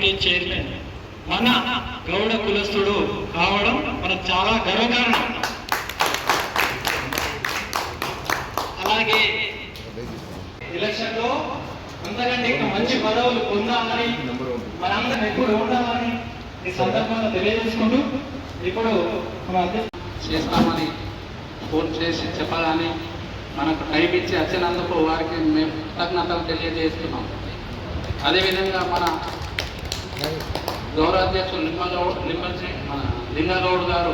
Committee chairman మన గౌడ కులస్తుడు కావడం మనకు చాలా గర్వకారణం. అలాగే ఎలక్షన్ లో అంతకంటే ఇంకా మంచి పదవులు పొందాలని మనందరం ఎప్పుడు ఉండాలని ఈ సందర్భంగా తెలియజేసుకుంటూ ఇప్పుడు చేస్తామని ఫోన్ చేసి చెప్పగానే మనకు టైం ఇచ్చి వచ్చినందుకు వారికి మేము కృతజ్ఞతలు తెలియజేస్తున్నాం. అదేవిధంగా మన గౌరవ అధ్యక్షులు లింగగౌడ్ గారు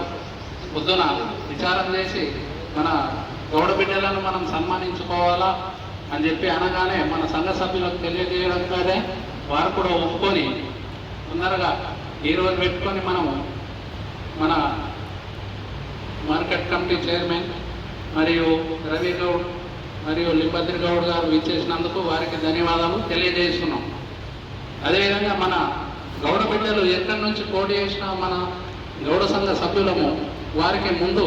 పొద్దున విచారం చేసి మన గౌడ బిడ్డలను మనం సన్మానించుకోవాలా అని చెప్పి అనగానే మన సంఘ సభ్యులకు తెలియజేయడంతోనే వారు కూడా ఒప్పుకొని తొందరగా ఈరోజు పెట్టుకొని మనము మన మార్కెట్ కమిటీ చైర్మన్ మరియు రవి గౌడ్ మరియు లింబద్రి గౌడ్ గారు ఇచ్చేసినందుకు వారికి ధన్యవాదాలు తెలియజేస్తున్నాం. అదేవిధంగా మన గౌడ బిడ్డలు ఎక్కడి నుంచి పోటీ చేసిన మన గౌడ సంఘ సభ్యులము వారికి ముందు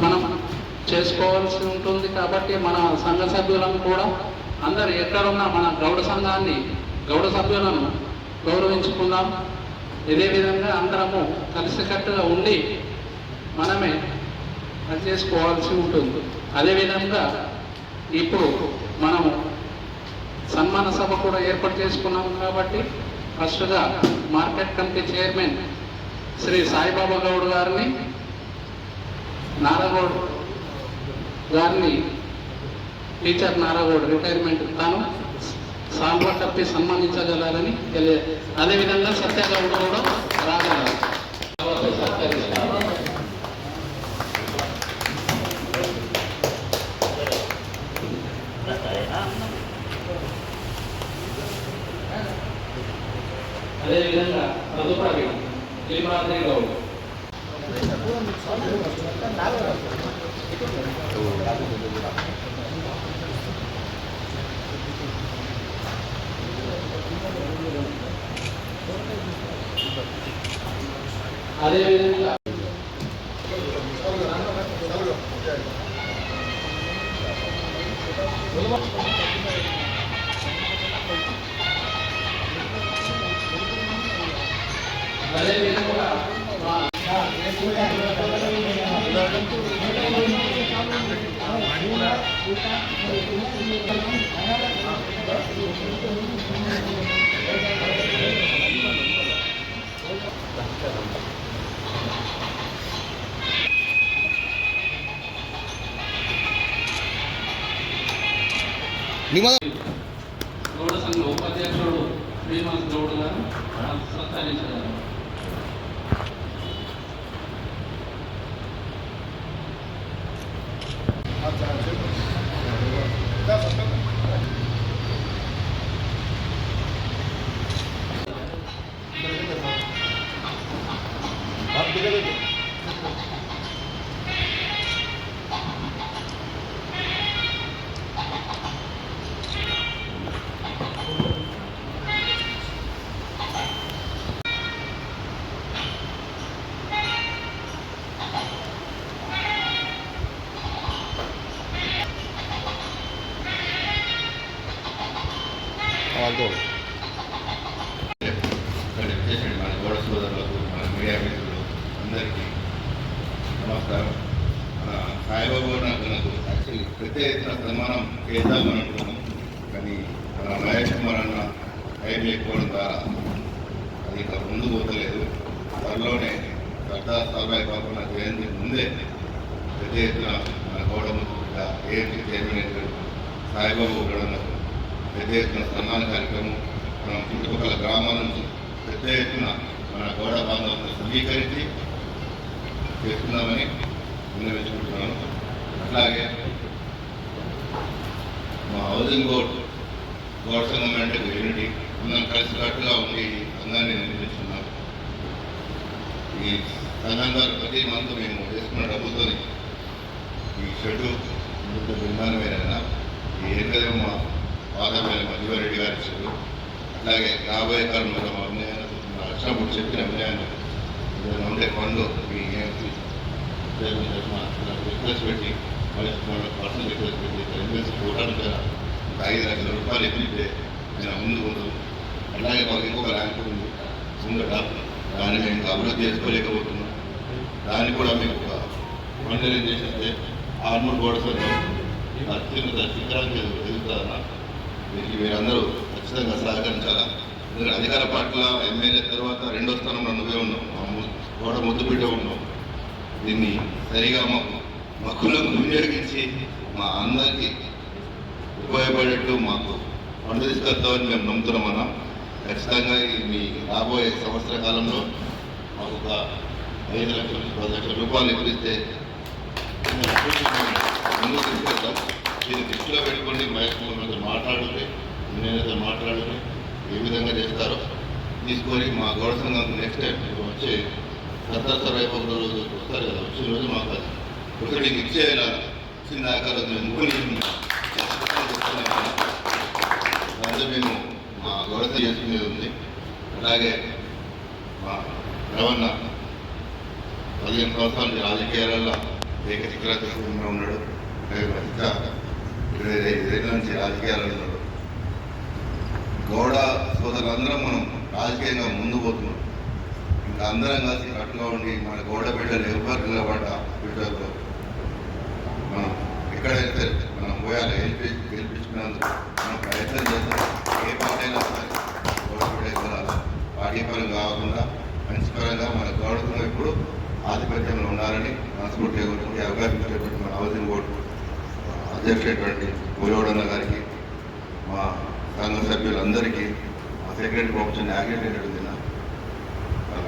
మనం చేసుకోవాల్సి ఉంటుంది. కాబట్టి మన సంఘ సభ్యులను కూడా అందరు ఎక్కడున్నా మన గౌడ సంఘాన్ని గౌడ సభ్యులను గౌరవించుకుందాం. ఇదే విధంగా అందరము కలిసికట్టుగా ఉండి మనమే అది చేసుకోవాల్సి ఉంటుంది. అదేవిధంగా ఇప్పుడు మనము సన్మాన సభ కూడా ఏర్పాటు చేసుకున్నాం. కాబట్టి ఫస్ట్గా market committee chairman Shri Saibaba Goud గారిని, నారాగౌడ్ గారిని, టీచర్ నారాగౌడ్ రిటైర్మెంట్ తాను సాంబ కప్పి సన్మానించగలరని అదేవిధంగా సత్యగౌడ్ కూడా రాగలరు. అదేవిధంగా తదుపరి లింబద్రి గౌడ్. అదేవిధంగా గౌడ సంఘ ఉపాధ్యక్షుడు శ్రీనివాస్ గౌడ్ గారు సత్కరించారు. మన గౌడ సోదరులకు, మన మీడియా మిత్రులు అందరికీ నమస్కారం. సాయిబాబా నాకు యాక్చువల్లీ ప్రత్యేక ఎత్తున సన్మానం చేద్దామని అనుకున్నాం. కానీ మన మహేష్ కుమార్ అన్న టైం లేకపోవడం ద్వారా అది ఇంకా ముందుకు పోతలేదు. త్వరలోనే సర్దార్ సాబాయి బాబు జయంతి ముందే పెద్ద ఎత్తున మన గౌడ ఏఎంసీ చైర్మన్ సాయిబాబు గౌడలకు పెద్ద ఎత్తున సన్మాన కార్యక్రమం మన చుట్టుపక్కల గ్రామాల నుంచి పెద్ద ఎత్తున మన గౌడ బాంధవులను సమీకరించి చేస్తున్నామని విన్నవించుకుంటున్నాను. అట్లాగే మా హౌసింగ్ బోర్డు గౌడ సంఘం అంటే యూనిటీ అందరం కలిసికట్టుగా ఉండి సంఘాన్ని నిర్మిస్తున్నాం. ఈ సంఘంగా ప్రతి మంత్ మేము వేసుకున్న డబ్బుతో ఈ షెడ్డు ముందు బృందానమైన ఈ ఏకదేమో మా పాదమైన మధ్యవరెడ్డి గారి షెడ్డు, అట్లాగే రాబోయే కాలంలో మా అన్యాయాన్ని లక్షణప్పుడు చెప్పిన అన్యాయాన్ని ఉండే ఫండ్ ఈ రిక్వెస్ట్ పెట్టి పర్సనల్ రిక్వెస్ట్ పెట్టి ఎమ్మెల్సీ కోటాను 5 లక్షల రూపాయలు ఎత్తితే నేను ముందు అలాగే మాకు ఇంకొక ర్యాంక్ ఉంది ముందట, దాన్ని మేము అభివృద్ధి చేసుకోలేకపోతున్నాం. దాన్ని కూడా మీకు ఒక మండలం చేస్తే ఆర్మూర్ గోడ సంఘం అత్యున్నత శిఖరానికి ఎదుగుతుందన్న దీనికి మీరందరూ ఖచ్చితంగా సహకరించాలా. ఎందుకంటే అధికార పార్టీల ఎమ్మెల్యే తర్వాత రెండో స్థానంలో నువ్వే ఉన్నావు, మా గోడ ముద్దు బిడ్డ ఉన్నావు. దీన్ని సరిగా మా కులం వినియోగించి మా అందరికీ ఉపయోగపడేట్టు మాకు ఫండ్ తీసుకొస్తామని మేము నమ్ముతున్నామన్నా. ఖచ్చితంగా మీ రాబోయే సంవత్సర కాలంలో మాకు ఒక 5 లక్షలు 10 లక్షల రూపాయలు ఇప్పిస్తే ముందుకు తీసుకెళ్తాం. దీన్ని దృష్టిలో పెట్టుకొని మహేష్తో మాట్లాడుతుంది, నేనైతే మాట్లాడుతుంది ఏ విధంగా చేస్తారో తీసుకొని మా గౌడ సంఘం నెక్స్ట్ టైం వచ్చి సర్వైపు రోజు వస్తారు కదా, వచ్చిన రోజు మాకు ఒకటి ఇచ్చేలా చిన్న ఆకారం మేము ముగ్గురు దాంతో మేము మా గౌడ చేసుకునేది ఉంది. అలాగే మా రవణ 15 సంవత్సరాల నుంచి రాజకీయాలలో ఏకశిఖరాగ్రంగా ఉన్నాడు. 25 నుంచి రాజకీయాలలో ఉన్నాడు. గౌడ సోదరులందరం మనం రాజకీయంగా ముందు పోతున్నాం. ఇంకా అందరం కలిసి కట్టుగా ఉండి మన గౌడ బిడ్డలు ఎవరు నిలబడ్డ బిడ్డలు మనం ఎక్కడైనా సరే మనం పోయాలి, గెలిపించుకున్నందుకు మనం ప్రయత్నం చేస్తాం. ఏ పార్టీ అయినా సరే గౌడ బిడ్డ కొనాలి. పార్టీ పరంగా కాకుండా మంచి పరంగా మన గౌడతో ఇప్పుడు ఆధిపత్యంలో ఉండాలని మనస్ఫూర్తిగా కోరుకుంటే అవకాశం ఇచ్చేటువంటి మన హౌసింగ్ బోర్డు అధ్యక్షుడైనటువంటి పులివడన్న గారికి, మా సంఘ సభ్యులందరికీ, మా సెక్రటరీ ప్రొఫెషన్ యాక్టివేట్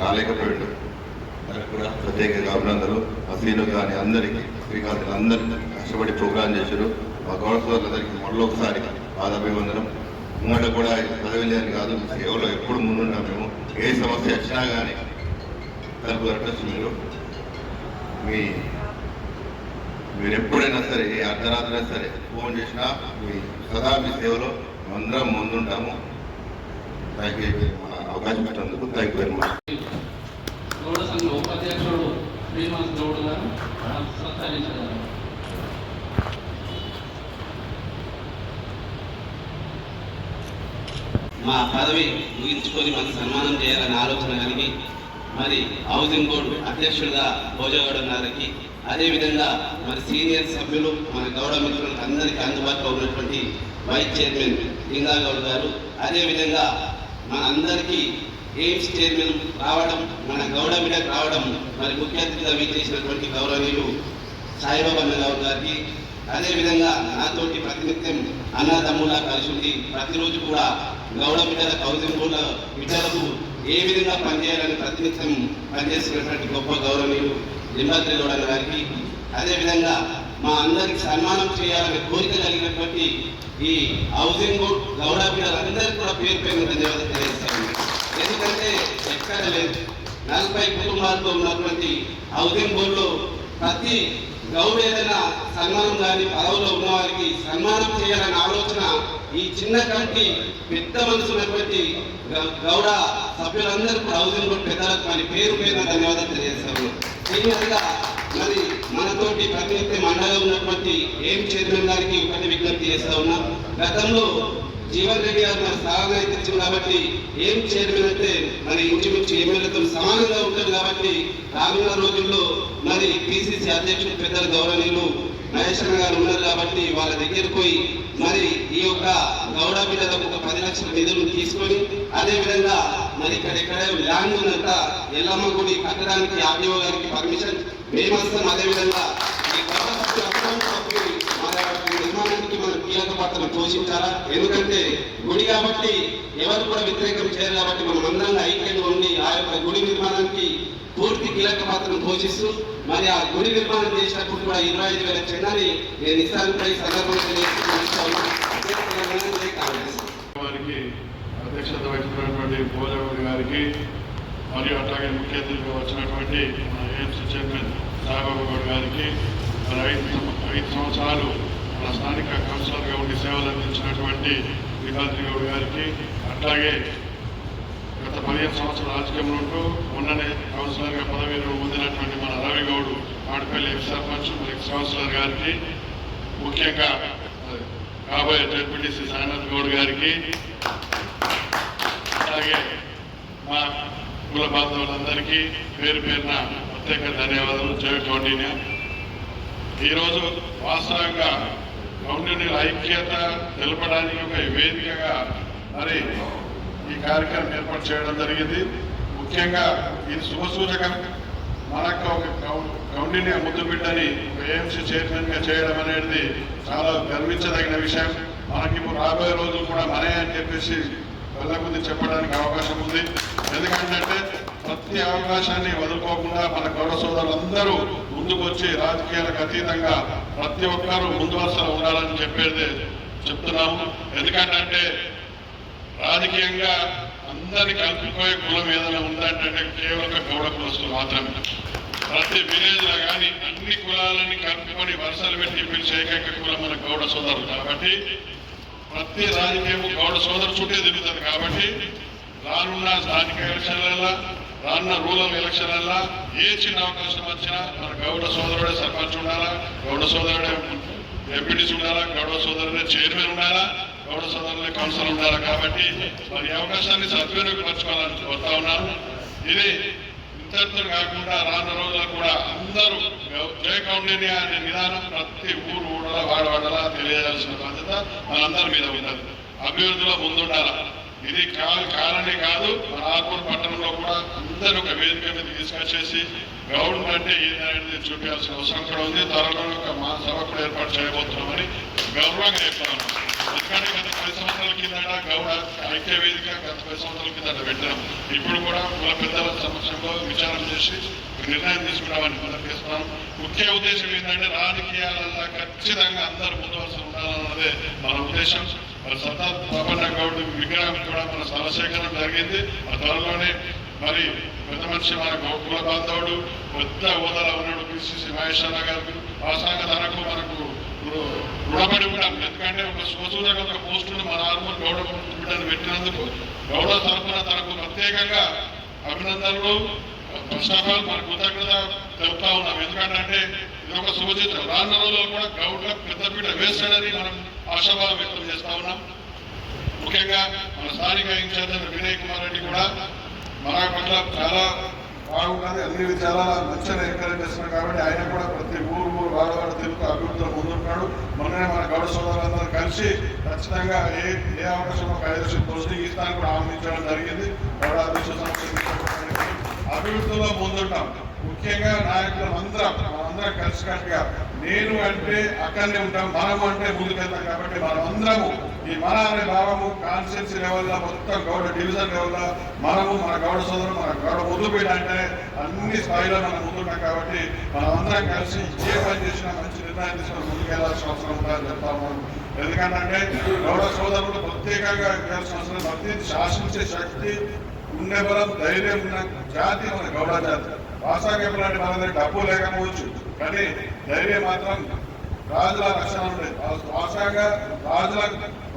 రాలేకపోయాడు దానికి కూడా ప్రత్యేకంగా అభినందనలు. అసలు కానీ అందరికీ శ్రీకాంత్ అందరికీ కష్టపడి ప్రోగ్రాం చేశారు. మా గౌడ సోదరులందరికీ మళ్ళొకసారి పాదాభివందనం. ముంగట కూడా పదవి లేని కాదు, సేవలో ఎప్పుడు ముందున్నాం మేము. ఏ సమస్య వచ్చినా కానీ తలుపు కట్టొచ్చు. మీరు ఎప్పుడైనా సరే ఏ అర్ధరాత్రి సరే ఫోన్ చేసినా సదా మీ సేవలో అందరం ముందుంటాము. థ్యాంక్ యూ మన అవకాశం ఇచ్చినందుకు. Thank you very much. Gouda సంఘ ఉపాధ్యక్షుడు శ్రీనివాస్ గౌడ్ గారు సత్కరించారు. మా పదవి ముగించుకొని మనకు సన్మానం చేయాలని ఆలోచన కలిగి మరి హౌసింగ్ బోర్డు అధ్యక్షుడిగా భోజగౌడ గారికి, అదేవిధంగా మరి సీనియర్ సభ్యులు మన గౌడ మిత్రులకు అందరికీ అందుబాటులో ఉన్నటువంటి వైస్ చైర్మన్ లింగాగౌడ్ గారు, అదేవిధంగా మన అందరికీ ఎయిమ్స్ చైర్మన్ రావడం, మన గౌడ బిడ్డకు రావడం, మరి ముఖ్య అతిథిగా వీచేసినటువంటి గౌరవనీయులు సాయిబాబా గౌడ్ గారికి, అదేవిధంగా నాతోటి ప్రతినిత్యం అన్నదమ్ములా కలిసి ఉంది ప్రతిరోజు కూడా గౌడ బిడ్డల హౌసింగ్ బోర్డుల బిడ్డలకు ఏ విధంగా పనిచేయాలని ప్రతినిత్యం పనిచేస్తున్నటువంటి గొప్ప గౌరవనీయులు లింబాద్రి గౌడ గారికి, అదేవిధంగా మా అందరికి సన్మానం చేయాలని కోరిక కలిగినటువంటి ఈ హౌసింగ్ బోర్డు గౌడ బిడ్డలందరికీ కూడా పేరు పేరు ధన్యవాదాలు తెలియజేస్తాను. ఎందుకంటే ఎక్కడ లేదు, 40 కుటుంబాలతో ఉన్నటువంటి హౌసింగ్ బోర్డులో ప్రతి గౌడ ఏదైనా సన్మానం కానీ పదవులో ఉన్న వారికి సన్మానం చేయాలనే ఆలోచన ఈ చిన్న కంటి పెద్ద మనసు ఉన్నటువంటి గౌడ సభ్యులందరూ కూడా హౌసింగ్ బోర్డు పెద్దలకు మరి పేరు పేరున ధన్యవాదాలు తెలియజేస్తాను. సీనియర్గా మరి మనతోటి ప్రతినిత్యం అండగా ఉన్నటువంటి ఏం చైర్మన్ గారికి ఒకటి విజ్ఞప్తి చేస్తా ఉన్నా. గతంలో జీవన్ రెడ్డి గారు మరి స్థానంగా తెచ్చింది కాబట్టి ఏం చైర్మన్ అంటే మరి ఇంచుమించు ఎమ్మెల్యేతో సమానంగా ఉంటారు కాబట్టి రానున్న రోజుల్లో మరి పిసిసి అధ్యక్షుడు పెద్దల గౌరవనీయులు మహేశ్వర గారు ఉన్నారు కాబట్టి వాళ్ళ దగ్గర పోయి మరి ఈ యొక్క గౌడ బిడ్డలకు ఒక 10 లక్షల నిధులను తీసుకొని, అదేవిధంగా మరి ఇక్కడ ల్యాండ్ ఉన్నంత ఎల్లమ్మ గుడి కట్టడానికి ఆర్డీఓ గారికి పర్మిషన్ మేము వస్తాం. అదేవిధంగా ఈ గౌడ నిర్మాణానికి మనం కీలక పాత్రను పోషించాలా. ఎందుకంటే గుడి కాబట్టి ఎవరు కూడా వ్యతిరేకం చేయరు కాబట్టి మనం అందరంగా ఐక్యంగా ఉండి ఆ యొక్క గుడి నిర్మాణానికి పూర్తి కీలక పాత్రను పోషిస్తూ మరి ఆ గుడి నిర్మాణం చేసినప్పుడు కూడా 25,000 చిన్నని నేను ఇస్తానుపై సందర్భంగా వారికి అధ్యక్షత వహించినటువంటి భోజగౌడ్ గారికి మరియు అట్లాగే ముఖ్య అతిథిగా వచ్చినటువంటి మన ఏఎంసీ చైర్మన్ సాయిబాబా గౌడ్ గారికి, మన 5 సంవత్సరాలు మన స్థానిక కౌన్సిలర్గా ఉండి సేవలు అందించినటువంటి లింగాద్రి గౌడ్ గారికి, అట్లాగే గత 15 సంవత్సరాల రాజకీయంలో ఉంటూ మొన్ననే కౌన్సిలర్గా పదవిలో పొందినటువంటి మన Ravi Goud Adapalli ex sarpanch ex councillor గారికి, ముఖ్యంగా కాబోయే జడ్పీటీసీ సాయినాథ్ గౌడ్ గారికి, మా కుల బాంధవులందరికీ పేరు పేరున ప్రత్యేక ధన్యవాదాలు. జై కౌండిన్య. ఈరోజు వాస్తవంగా కౌండిన్యుల ఐక్యత తెలపడానికి ఒక వేదికగా మరి ఈ కార్యక్రమం ఏర్పాటు చేయడం జరిగింది. ముఖ్యంగా ఇది శుభసూచకం. మనకు ఒక కౌండిన్య ముద్దు బిడ్డని ఏఎంసీ చైర్మన్గా చేయడం అనేది చాలా గర్వించదగిన విషయం. మనకి ఇప్పుడు రాబోయే రోజులు కూడా మనే అని చెప్పేసి వెళ్ళకొద్ది చెప్పడానికి అవకాశం ఉంది. ఎందుకంటే ప్రతి అవకాశాన్ని వదులుకోకుండా మన గౌరవ సోదరులందరూ ముందుకు వచ్చి రాజకీయాలకు అతీతంగా ప్రతి ఒక్కరూ ముందు వరుసలో ఉండాలని చెప్పేది చెప్తున్నాము. ఎందుకంటే రాజకీయంగా అందరినీ కలుపుకోయే కులం ఏదైనా ఉందంటే కేవలం గౌడ కులస్తులు మాత్రమే. ప్రతి విలేజ్లో కానీ అన్ని కులాలని కలుపుకొని వరుసలు పెట్టి పిలిచే ఏకైక కులం మన గౌడ సోదరులు. కాబట్టి ప్రతి రాజకీయం గౌడ సోదరు చుట్టే తిరుగుతుంది. కాబట్టి రానున్న స్థానిక ఎలక్షన్లలో, రానున్న రూరల్ ఎలక్షన్లలో ఏ చిన్న అవకాశం వచ్చినా మన గౌడ సోదరుడే సర్పంచ్ ఉండాలా, గౌడ సోదరుడే ఎంపీటీసీ ఉండాలా, గౌడ సోదరుడే చైర్మన్ ఉండాలా, గౌడ సోదరులే కౌన్సిల్ ఉండాలి. కాబట్టి మరి ఈ అవకాశాన్ని సద్వినియోగపరచుకోవాలని కోరుతా ఉన్నాను. ఇది ఇంతటితో కాకుండా రానున్న రోజుల్లో కూడా అందరూ జై కౌండిన్య అనే విధానం ప్రతి ఊరు ఊడలా వాడవాడలా తెలియజేయాల్సిన బాధ్యత మనందరి మీద ఉన్నది. అభివృద్ధిలో ముందుండాలా. ఇది కాలనీ కాదు, మన ఆర్మూర్ పట్టణంలో కూడా అందరూ ఒక వేదిక మీద తీసుకొచ్చేసి గౌడ్ అంటే ఏదైనా చూపించాల్సిన అవసరం కూడా ఉంది. త్వరలో ఒక మా సభ కూడా ఏర్పాటు చేయబోతున్నామని గౌరవంగా చెప్తున్నాం. ఎందుకంటే గత 10 సంవత్సరాల కిందట గౌడ ఐక్య వేదిక గత 10 సంవత్సరాల కిందట పెట్టాం. ఇప్పుడు కూడా కుల పెద్దల సమక్షంలో విచారం చేసి నిర్ణయం తీసుకురావని ప్రకటిస్తున్నాం. ముఖ్య ఉద్దేశం ఏంటంటే రాజకీయాలలో ఖచ్చితంగా అందరూ ముందు వరుస ఉండాలన్నదే మన ఉద్దేశం. మరి సర్దార్ బాపన్న గౌడ్ విగ్రహం కూడా మన స్థలసేకరణ జరిగింది. ఆ త్వరలోనే మరి పెద్ద మనిషి మన కుల బాంధవుడు పెద్ద హోదాలో ఉన్నాడు పిసిసి మహేశ్వర గారికి వాస్తవంగా తనకు మనకు రుణపడి ఉంటాం. ఎందుకంటే ఒక సూచనగా ఒక పోస్టును మన ఆర్మూర్ గౌడ బిడ్డను పెట్టినందుకు గౌడ తరఫున తనకు ప్రత్యేకంగా అభినందనలు, ఫస్ట్ ఆఫ్ ఆల్ మన కృతజ్ఞత తెలుపుతా ఉన్నాం. ఎందుకంటే ఇది ఒక సూచితం. రానున్న రోజుల్లో కూడా గౌడ్ల పెద్దపీట వేస్తాడని మనం ఆశాభావం వ్యక్తం చేస్తా ఉన్నాం. ముఖ్యంగా మన స్థానిక ఇన్ఛార్జ్ వినయ్ కుమార్ రెడ్డి కూడా మన పట్ల చాలా బాగున్నది. అన్ని చాలా మంచిగా ఎంకరేజ్ చేస్తున్నాడు. కాబట్టి ఆయన కూడా ప్రతి ఊరు వాడవాడ తిరుగుతూ అభివృద్ధిలో ముందుంటున్నాడు. మొన్ననే మన గౌడ సోదరులందరూ కలిసి ఖచ్చితంగా ఏ అవకాశంలో కార్యదర్శి పోస్టింగ్ ఇస్తానికి కూడా ఆహ్వానించడం జరిగింది. గౌడ అధ్యక్ష సంస్థ అభివృద్ధిలో ముందుంటాం. ముఖ్యంగా నాయకులు మనందరం కలిసికట్టుగా నేను అంటే అక్కడనే ఉంటాం, మనము అంటే ముందుకెళ్తాం. కాబట్టి మనమందరము ఈ మన అనే భావము కాన్స్టిట్యున్సీ లెవెల్లో మొత్తం గౌడ డివిజన్ లెవెల్లో మనము మన గౌడ సోదరులు మన గౌడ ముద్దుపీట అంటే అన్ని స్థాయిలో మనం ముందుంటాం. కాబట్టి మనమందరం కలిసి ఏ పని చేసినా మంచి నిర్ణయం తీసుకొని ముందుకెళ్లాల్సిన అవసరం ఉంటుందని చెప్తాము. ఎందుకంటే గౌడ సోదరులు ప్రత్యేకంగా ఇవ్వాల్సిన అవసరం, ప్రతి శాసించే శక్తి ఉండే బలం ధైర్యం ఉన్న జాతి మన గౌడ జాతి. వాస్తవంగా ఎప్పుడంటే మన దగ్గర డబ్బు లేకపోవచ్చు, కానీ ధైర్యం మాత్రం రాజుల లక్షణం ఉండేది. వాస్తవంగా రాజుల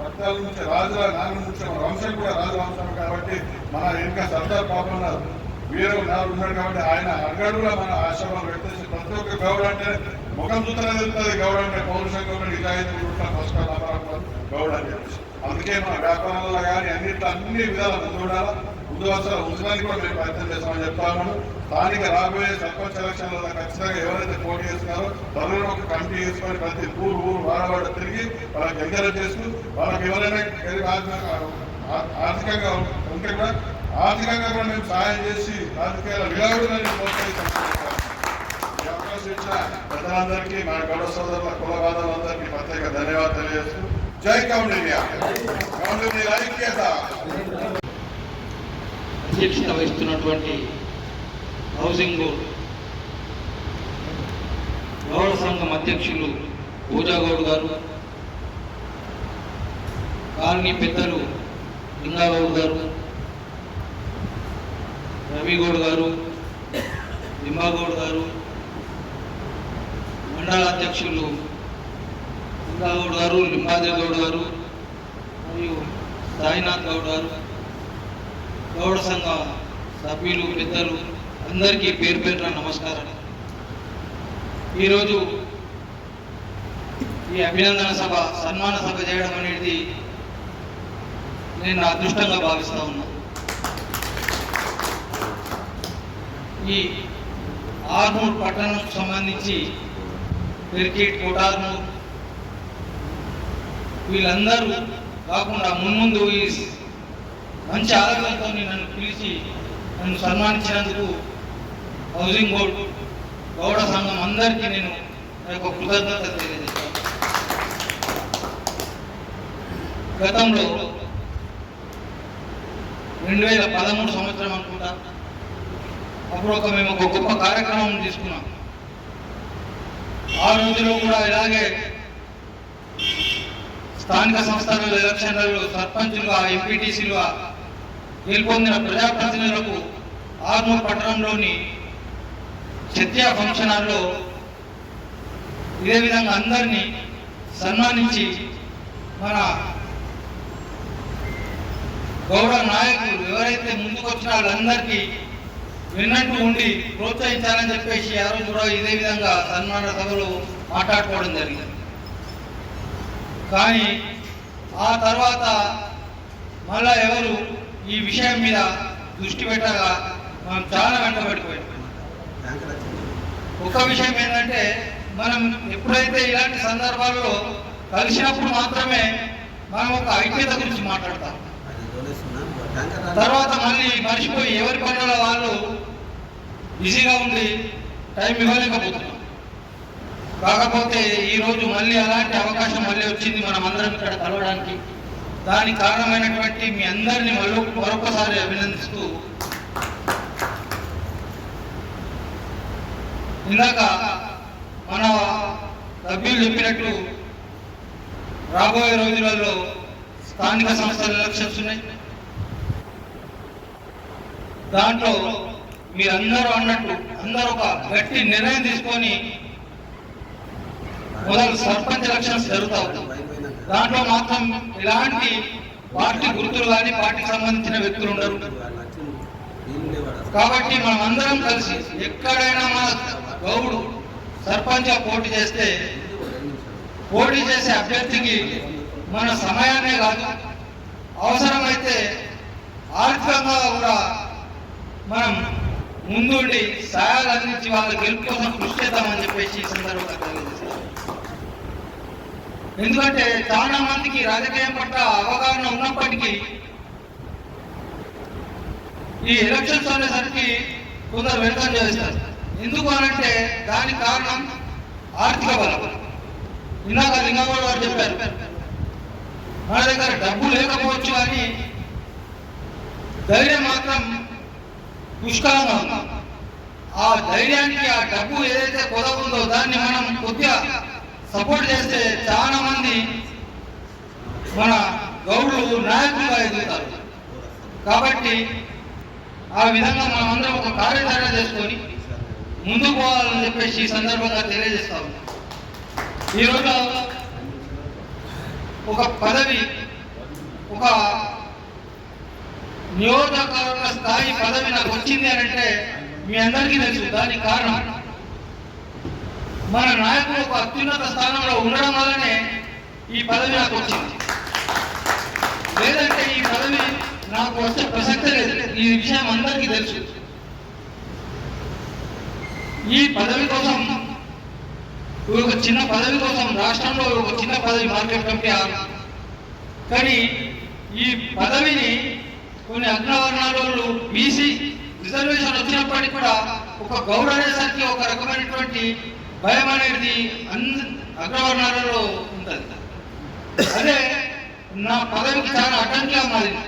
రక్తాల నుంచి రాజుల నాన్న నుంచి మన వంశం కూడా రాజుల వంశం. కాబట్టి మన ఇంకా సర్దార్ బాపన్న వీరు ఉన్నాడు. కాబట్టి ఆయన అడుగడుగులా మన ఆశ్రమాలు పెట్టేసి ప్రతి ఒక్క గౌడ అంటే ముఖం చూస్తూనే వెళ్తుంది. గౌడ అంటే పౌరుషంగా ఉన్న నిజాయితీ గౌడ అని చెప్పేసి. అందుకే మన వ్యాపారాల్లో కానీ అన్ని విధాల ముందు ఉండాలా. ముందు వరుసలో ఉంచడానికి కూడా మేము ప్రయత్నం చేస్తామని చెప్తాము. స్థానిక రాబోయే సర్పంచ్ ఎలక్షన్లలో ఖచ్చితంగా ఎవరైతే పోటీ చేస్తున్నారో త్వరలో ఒక కమిటీ చేసుకొని ప్రతి ఊరు వాడవాడ తిరిగి వాళ్ళకి ఎంకరేజ్ చేస్తూ వాళ్ళకి ఎవరైనా ఆర్థికంగా ఉంటే కూడా ఆర్థికంగా కూడా మేము సహాయం చేసి రాజకీయాల విలావులని ప్రోత్సహిస్తాం. ఈ అవకాశం ఇచ్చిన ప్రజలందరికీ మన గౌడ సోదరుల కుల బాంధవులందరికీ ప్రత్యేక ధన్యవాదాలు తెలియజేస్తూ జై కౌండిన్య. కౌండిన్య ఐక్యత. అధ్యక్షత వహిస్తున్నటువంటి హౌసింగ్ బోర్డు గౌడ సంఘం అధ్యక్షులు పూజాగౌడ్ గారు, కాలనీ పెద్దలు లింగాగౌడ్ గారు, రవిగౌడ్ గారు, లింబాగౌడ్ గారు, మండల అధ్యక్షులు లింగాగౌడ్ గారు, లింబాద్రి గౌడ్ గారు మరియు సాయినాథ్ గౌడ్ గారు, గౌడ సంఘ సభ్యులు పెద్దలు అందరికీ పేరు పేరున నమస్కారాలు. ఈరోజు ఈ అభినందన సభ, సన్మాన సభ చేయడం అనేది నేను నా అదృష్టంగా భావిస్తా ఉన్నా. ఈ ఆర్మూర్ పట్టణంకు సంబంధించి క్రికెట్ కోటార్మూర్ వీళ్ళందరూ కాకుండా మున్ముందు ఈ మంచి ఆలోచనతో నన్ను పిలిచి నన్ను సన్మానించినందుకు హౌసింగ్ బోర్డు గౌడ సంఘం అందరికీ నేను నా యొక్క కృతజ్ఞత తెలియజేస్తాను. గతంలో 2013 సంవత్సరం అనుకుంటా, అప్పుడు మేము ఒక గొప్ప కార్యక్రమం తీసుకున్నాం. ఆ రోజులో కూడా ఇలాగే స్థానిక సంస్థల ఎలక్షన్లలో సర్పంచులుగా, ఎంపీటీసీలుగా గెలుపొందిన ప్రజాప్రతినిధులకు ఆర్మూర్ పట్టణంలోని చత్యా ఫంక్షన్ హాల్లో ఇదే విధంగా అందరినీ సన్మానించి మన గౌడ నాయకులు ఎవరైతే ముందుకు వచ్చిన వాళ్ళందరికీ విన్నట్టు ఉండి ప్రోత్సహించాలని చెప్పేసి ఆ రోజు కూడా ఇదే విధంగా సన్మాన సభలో మాట్లాడుకోవడం జరిగింది. కానీ ఆ తర్వాత మళ్ళా ఎవరు ఈ విషయం మీద దృష్టి పెట్టగా మనం చాలా వెంటబడిపోయాం. ఒక విషయం ఏంటంటే, మనం ఎప్పుడైతే ఇలాంటి సందర్భాల్లో కలిసినప్పుడు మాత్రమే మనం ఒక ఐక్యత గురించి మాట్లాడతాం. తర్వాత మళ్ళీ మర్చిపోయి ఎవరి పనుల వాళ్ళు బిజీగా ఉండి టైం ఇవ్వలేకపోతున్నాం. కాకపోతే ఈరోజు మళ్ళీ అలాంటి అవకాశం మళ్ళీ వచ్చింది మనం అందరం ఇక్కడ కలవడానికి. దానికి కారణమైనటువంటి మీ అందరినీ మరొకసారి అభినందిస్తూ, ఇందాక మన సభ్యులు చెప్పినట్టు రాబోయే రోజులలో స్థానిక సంస్థల ఎలక్షన్స్ ఉన్నాయి. దాంట్లో మీరందరూ అన్నట్టు అందరూ ఒక గట్టి నిర్ణయం తీసుకొని మొదలు సర్పంచ్ ఎలక్షన్స్ జరుగుతాయి. దాంట్లో మాత్రం ఇలాంటి పార్టీ గుర్తులు కానీ పార్టీకి సంబంధించిన వ్యక్తులు ఉండరు. కాబట్టి మనం అందరం కలిసి ఎక్కడైనా మన గౌడు సర్పంచ్ పోటీ చేస్తే పోటీ చేసే అభ్యర్థికి మన సమయాన్నే కాదు, అవసరమైతే ఆర్థికంగా కూడా మనం ముందుండి సహాయాలు అందించి వాళ్ళ గెలుపు కోసం కృషి చేద్దామని చెప్పేసి ఈ సందర్భంగా తెలియజేస్తాం. ఎందుకంటే చాలా మందికి రాజకీయం పట్ల అవగాహన ఉన్నప్పటికీ ఈ ఎలక్షన్స్ అనేసరికి కొందరు వెనుకం చేస్తారు. ఎందుకు అనంటే దానికి కారణం ఆర్థిక బలం. ఇందాక లింగగౌడ గారు చెప్పారు, మన దగ్గర డబ్బు లేకపోవచ్చు కానీ ధైర్యం మాత్రం పుష్కలంగా ఉంది. ఆ ధైర్యానికి ఆ డబ్బు ఏదైతే కొద ఉందో దాన్ని మనం కొద్దిగా సపోర్ట్ చేస్తే చాలా మంది మన గౌడులు నాయకులుగా ఎదుగుతారు. కాబట్టి ఆ విధంగా మనం అందరం ఒక కార్యాచరణ చేసుకొని ముందుకు పోవాలని చెప్పేసి ఈ సందర్భంగా తెలియజేస్తాము. ఈరోజు ఒక పదవి, ఒక నియోజకవర్గ స్థాయి పదవి నాకు వచ్చింది అని అంటే మీ అందరికీ తెలుసు. దానికి కారణం మన నాయకులు ఒక అత్యున్నత స్థానంలో ఉండడం వల్లనే ఈ పదవి నాకు వచ్చింది. లేదంటే ఈ పదవి నాకు వచ్చే ప్రసక్తే లేదు. ఈ విషయం అందరికీ తెలుసు. ఈ పదవి కోసం, ఒక చిన్న పదవి కోసం రాష్ట్రంలో ఒక చిన్న పదవి మార్కెట్ కమిటీ కానీ ఈ పదవిని కొన్ని అగ్రవర్ణాలు బీసీ రిజర్వేషన్ వచ్చినప్పటికీ కూడా ఒక గౌడ అనేసరికి ఒక రకమైనటువంటి భయం అనేది అగ్రవర్ణాలలో ఉంటుంది. అదే నా పదవికి చాలా అడ్డంకిగా మారింది.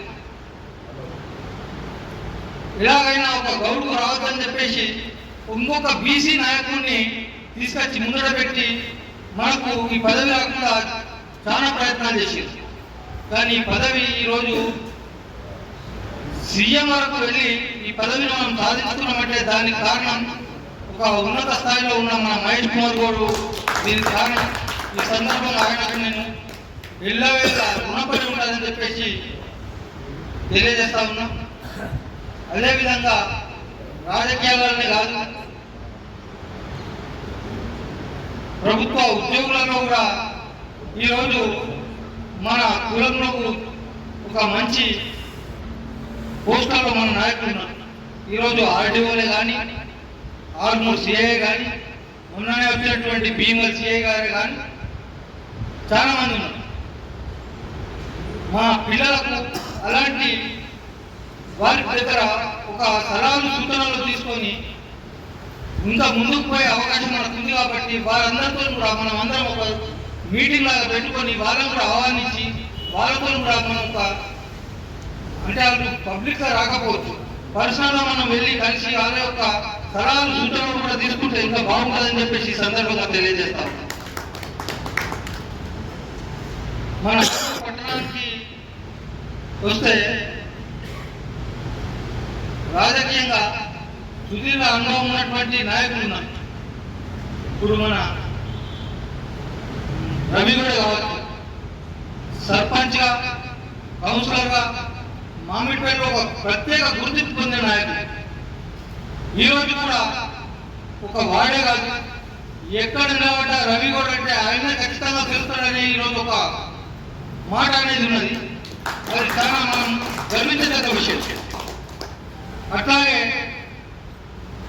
ఎలాగైనా ఒక గౌడుకు రావద్దని చెప్పేసి ఇంకొక బీసీ నాయకుడిని తీసుకొచ్చి ముందర పెట్టి మనకు ఈ పదవి రాకుండా చాలా ప్రయత్నాలు చేసింది. కానీ ఈ పదవి ఈరోజు సీఎం వరకు వెళ్ళి ఈ పదవిని మనం సాధించుకున్నామంటే దానికి కారణం ఒక ఉన్నత స్థాయిలో ఉన్న మన మహేష్ కుమార్ గౌడ్. దీనికి కారణం ఈ సందర్భంగా ఆయనకు నేను ఎల్లవేళ రుణపడి ఉండాలని చెప్పేసి తెలియజేస్తా ఉన్నాం. అదేవిధంగా రాజకీయాలనే కాదు, ప్రభుత్వ ఉద్యోగులలో కూడా ఈరోజు మన కులంలో ఒక మంచి పోస్టుల్లో మన నాయకులు ఉన్నారు. ఈరోజు ఆర్డీఓలే కానీ ఆర్మూర్ సిఐ కానీ మొన్ననే వచ్చినటువంటి భీమల్ సిఐ గారు కానీ చాలా మంది ఉన్నారు. మా పిల్లలకు అలాంటి వారి దగ్గర ఒక సలహాలు సూచనలు తీసుకొని ఇంకా ముందుకు పోయే అవకాశం మనకు ఉంది కాబట్టి వారందరితో కూడా మనం అందరం ఒక మీటింగ్ లాగా పెట్టుకొని వాళ్ళని కూడా ఆహ్వానించి వాళ్ళతో కూడా మనం ఒక అంటే వాళ్ళు పబ్లిక్గా రాకపోవచ్చు, పర్సనల్గా మనం వెళ్ళి కలిసి వాళ్ళ యొక్క సలహాలు సూచనలు కూడా తీసుకుంటే ఇంకా బాగుంటుందని చెప్పేసి ఈ సందర్భంగా తెలియజేస్తాం. మన పట్టణానికి వస్తే రాజకీయంగా సుదీర్ఘ అనుభవం ఉన్నటువంటి నాయకులు ఉన్నారు. ఇప్పుడు మన రవి కూడా కావచ్చు, సర్పంచ్గా కౌన్సిలర్గా మామిడిపేటలో ఒక ప్రత్యేక గుర్తింపు పొందిన నాయకుడు. ఈరోజు కూడా ఒక వాడే కాదు, ఎక్కడ నిలబడ్డా రవి కూడా అంటే ఆయన ఖచ్చితంగా తెలుస్తాడని ఈరోజు ఒక మాట అనేది ఉన్నది. అది చాలా మనం గర్వించదగ్గ విషయం. అట్లాగే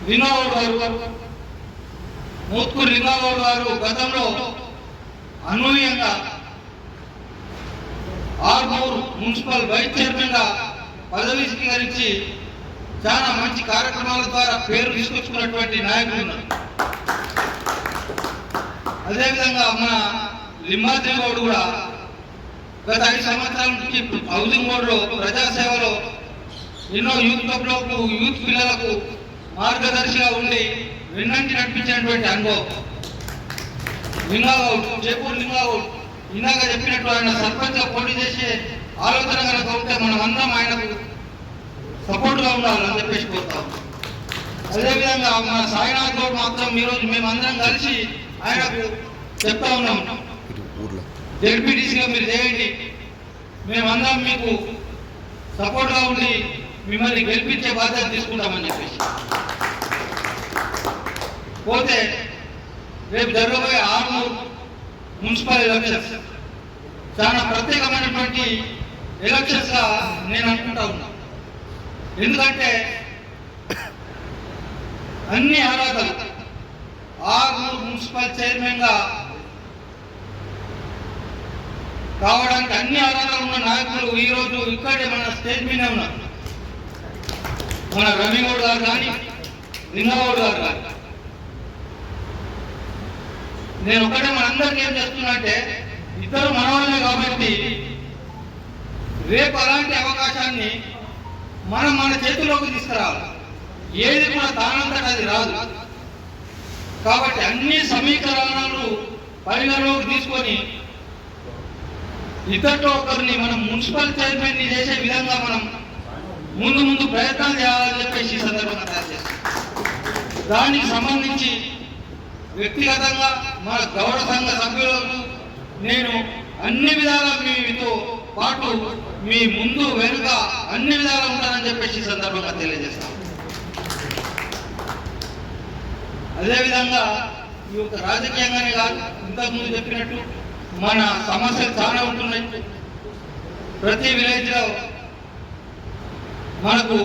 లింగాగౌడ్ గారు, మోత్కూరు లింగాగౌడ్ గారు గతంలో అనూహ్యంగా ఆర్మూర్ మున్సిపల్ వైస్ చైర్మన్ గా పదవి స్వీకరించి చాలా మంచి కార్యక్రమాల ద్వారా పేరు తీసుకొచ్చుకున్నటువంటి నాయకులు ఉన్నారు. అదేవిధంగా మన లింబాద్రి గౌడ్ కూడా గత 5 సంవత్సరాల నుంచి హౌసింగ్ బోర్డులో ప్రజాసేవలో ఎన్నో యూత్ క్లబ్లకు యూత్ పిల్లలకు మార్గదర్శిగా ఉండి వెన్నంటి నడిపించినటువంటి అనుభవం. లింగాగౌడ్, జైపూర్ లింగాగౌడ్ ఇందాక చెప్పినట్టు ఆయన సర్పంచ్గా పోటీ చేసే ఆలోచన కనుక ఉంటే మనం అందరం ఆయనకు సపోర్ట్గా ఉండాలని చెప్పేసి కోరుతాం. అదేవిధంగా మన సాయినాథ్ గౌడ్ మాత్రం ఈరోజు మేమందరం కలిసి ఆయనకు చెప్తా ఉన్నాం, జెడ్పీటీసీగా మీరు చేయండి, మేమందరం మీకు సపోర్ట్గా ఉండి మిమ్మల్ని గెలిపించే బాధ్యత తీసుకుంటామని చెప్పేసి. పోతే రేపు జరగబోయే ఆర్మూర్ మున్సిపల్ ఎలక్షన్స్ చాలా ప్రత్యేకమైనటువంటి ఎలక్షన్స్ గా నేను అనుకుంటా ఉన్నా. ఎందుకంటే అన్ని అర్హతలు ఆర్మూర్ మున్సిపల్ చైర్మన్ గా కావడానికి అన్ని అర్హతలు ఉన్న నాయకులు ఈరోజు ఇక్కడే మన స్టేజ్ మీద ఉన్నారు. మన రవి గౌడ్ గారు కానీ లింగగౌడ్ గారు కానీ. నేను ఒకటే మనందరికీ ఏం చేస్తున్నా అంటే ఇద్దరు మనవాళ్ళే కాబట్టి రేపు అలాంటి అవకాశాన్ని మనం మన చేతిలోకి తీసుకురావాలి. ఏది కూడా తానంతట అది రాదు కాబట్టి అన్ని సమీకరణాలు పరిగణలోకి తీసుకొని ఇద్దరిలో ఒకరిని మనం మున్సిపల్ చైర్మన్ చేసే విధంగా మనం ముందు ప్రయత్నాలు చేయాలని చెప్పేసి ఈ సందర్భంగా తయారు చేస్తాం. దానికి సంబంధించి వ్యక్తిగతంగా మన గౌడ సంఘ సభ్యులకు నేను అన్ని విధాలా మీతో పాటు మీ ముందు వెనుక అన్ని విధాలా ఉంటానని చెప్పేసి ఈ సందర్భంగా తెలియజేస్తాను. అదేవిధంగా ఈ యొక్క రాజకీయంగానే కాదు, ఇంతకుముందు చెప్పినట్టు మన సమస్యలు చాలా ఉంటున్నాయి. ప్రతి విలేజ్లో మనకు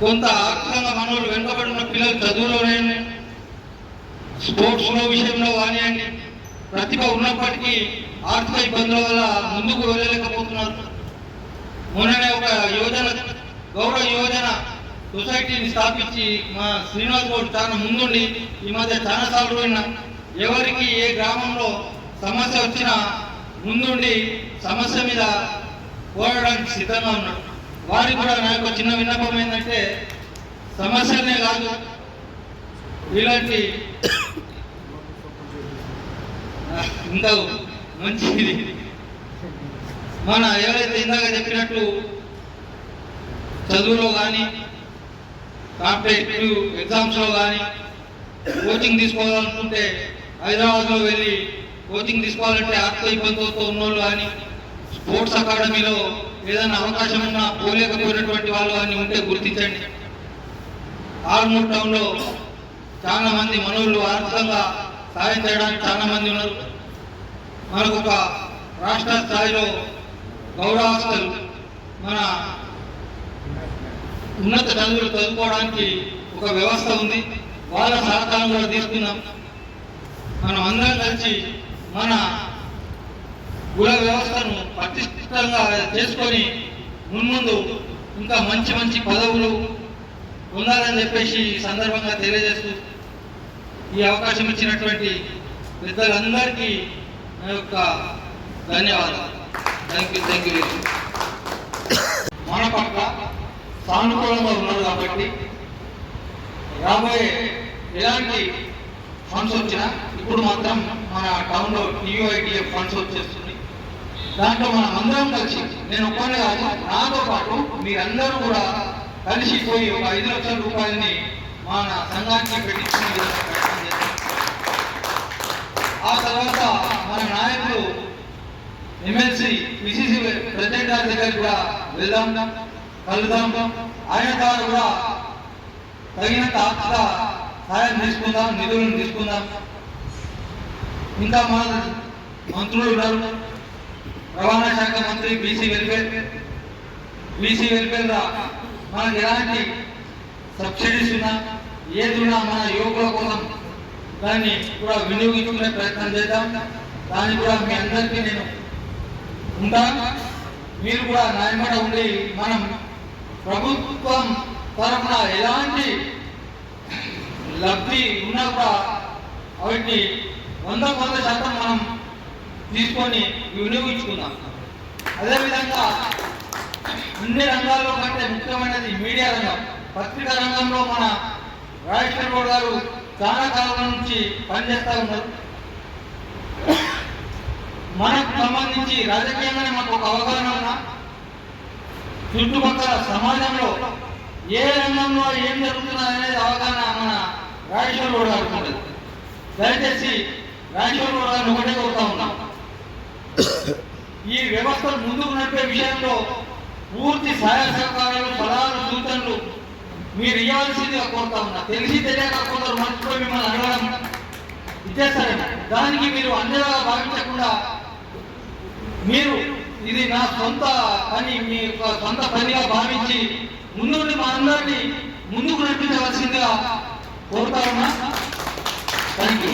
కొంత ఆర్థికంగా మనోళ్ళు వెనుకబడి ఉన్న పిల్లలు చదువులోనే, స్పోర్ట్స్లో విషయంలో కానివ్వండి, ప్రతిభ ఉన్నప్పటికీ ఆర్థిక ఇబ్బందుల వల్ల ముందుకు వెళ్ళలేకపోతున్నారు. మొన్ననే ఒక యోజన, గౌరవ యోజన సొసైటీని స్థాపించి మా శ్రీనివాస్ గౌడ్ చాలా ముందుండి ఈ మధ్య చాలా సార్లు విన్నా, ఎవరికి ఏ గ్రామంలో సమస్య వచ్చినా ముందుండి సమస్య మీద పోరాడడానికి సిద్ధంగా ఉన్నాడు. వారికి కూడా నాకు చిన్న విన్నపం ఏంటంటే సమస్యలనే కాదు, ఇలాంటి ఇంకా మంచిది మన ఎవరైతే ఇందాక చెప్పినట్టు చదువులో కానీ కాంపిటేటివ్ ఎగ్జామ్స్లో కానీ కోచింగ్ తీసుకోవాలనుకుంటే హైదరాబాద్లో వెళ్ళి కోచింగ్ తీసుకోవాలంటే ఆర్థిక ఇబ్బందులతో ఉన్నోళ్ళు కానీ, స్పోర్ట్స్ అకాడమీలో ఏదైనా అవకాశం ఉన్నా పోలేకపోయినటువంటి వాళ్ళు కానీ ఉంటే గుర్తించండి. ఆర్మూర్ టౌన్లో చాలా మంది మనోళ్ళు ఆర్థికంగా సాయం చేయడానికి చాలా మంది ఉన్నారు. మనకు ఒక రాష్ట్ర స్థాయిలో గౌరవాస్తులు మన ఉన్నత చదువులు చదువుకోవడానికి ఒక వ్యవస్థ ఉంది, వాళ్ళ సహకారం కూడా తీసుకున్నాం. మనం అందరం కలిసి మన కుల వ్యవస్థను పటిష్టంగా చేసుకొని మున్ముందు ఇంకా మంచి మంచి పదవులు పొందాలని చెప్పేసి ఈ సందర్భంగా తెలియజేస్తూ ఈ అవకాశం ఇచ్చినటువంటి పెద్దలందరికీ నా యొక్క ధన్యవాదాలు. Thank you. మన పట్ల సానుకూలంగా ఉన్నారు కాబట్టి రాబోయే ఎలాంటి ఫండ్స్ వచ్చినా ఇప్పుడు మాత్రం మన టౌన్లో TUITF ఫండ్స్ వచ్చేస్తుంది. దాంట్లో మనం అందరం కలిసి, నేను ఒక్కనే కాదు, నాతో పాటు మీరందరూ కూడా కలిసిపోయి ఒక 5 లక్షల రూపాయలని మన సంఘానికి పెట్టించుకునే విధంగా ప్రయత్నం చేస్తాం. ఆ తర్వాత మన నాయకులు MLC PCC ప్రెసిడెంట్ గారి దగ్గర కూడా వెళ్దాం, కలుద్దాం. ఆయన ద్వారా కూడా తగినంత ఆర్థిక సహాయం తీసుకుందాం, నిధులను తీసుకుందాం. ఇంకా మన మంత్రులు ఉన్నారు, రవాణా శాఖ మంత్రి బీసీ వెల్ఫేర్ మనకి ఎలాంటి సబ్సిడీస్ ఉన్నా ఏదున్నా మన యువకుల కోసం దాన్ని కూడా వినియోగించుకునే ప్రయత్నం చేద్దాం. దాన్ని కూడా మీ అందరికీ నేను ఉంటాను. మీరు కూడా నా వెంట ఉండి మనం ప్రభుత్వం తరఫున ఎలాంటి లబ్ధి ఉన్నా కూడా వాటిని 100% మనం తీసుకొని వినియోగించుకుందాం. అదేవిధంగా అన్ని రంగాల్లో కంటే ముఖ్యమైనది మీడియా రంగం. పత్రికా రంగంలో మన రాజేశ్వర్ గౌడ్ గారు చాలా కాలం నుంచి పనిచేస్తూ ఉన్నారు. మనకు సంబంధించి రాజకీయంగానే మనకు ఒక అవగాహన ఉన్నా, చుట్టుపక్కల సమాజంలో ఏ రంగంలో ఏం జరుగుతున్నా అనేది అవగాహన మన రాజేశ్వర్ గౌడ్ గారికి ఉంటుంది. దయచేసి రాజేశ్వర్ గౌడ్ గారిని ఒకటే కోరుతా ఉన్నాం, ఈ వ్యవస్థను ముందుకు నడిపే విషయంలో పూర్తి సహాయ సహకారాలు, సలహాలు, సూచనలు మీరు ఇవ్వాల్సిందిగా కోరుతా ఉన్నా. తెలిసి తెలియక కొందరు మర్చిపోయి మిమ్మల్ని అడగడం ఇచ్చేస్తారేమో, దానికి మీరు అన్నిగా భావించకుండా మీరు ఇది నా సొంత పని, మీ యొక్క సొంత పనిగా భావించి ముందుండి మా అందరినీ ముందుకు నడిపించవలసిందిగా కోరుతా ఉన్నా. Thank you.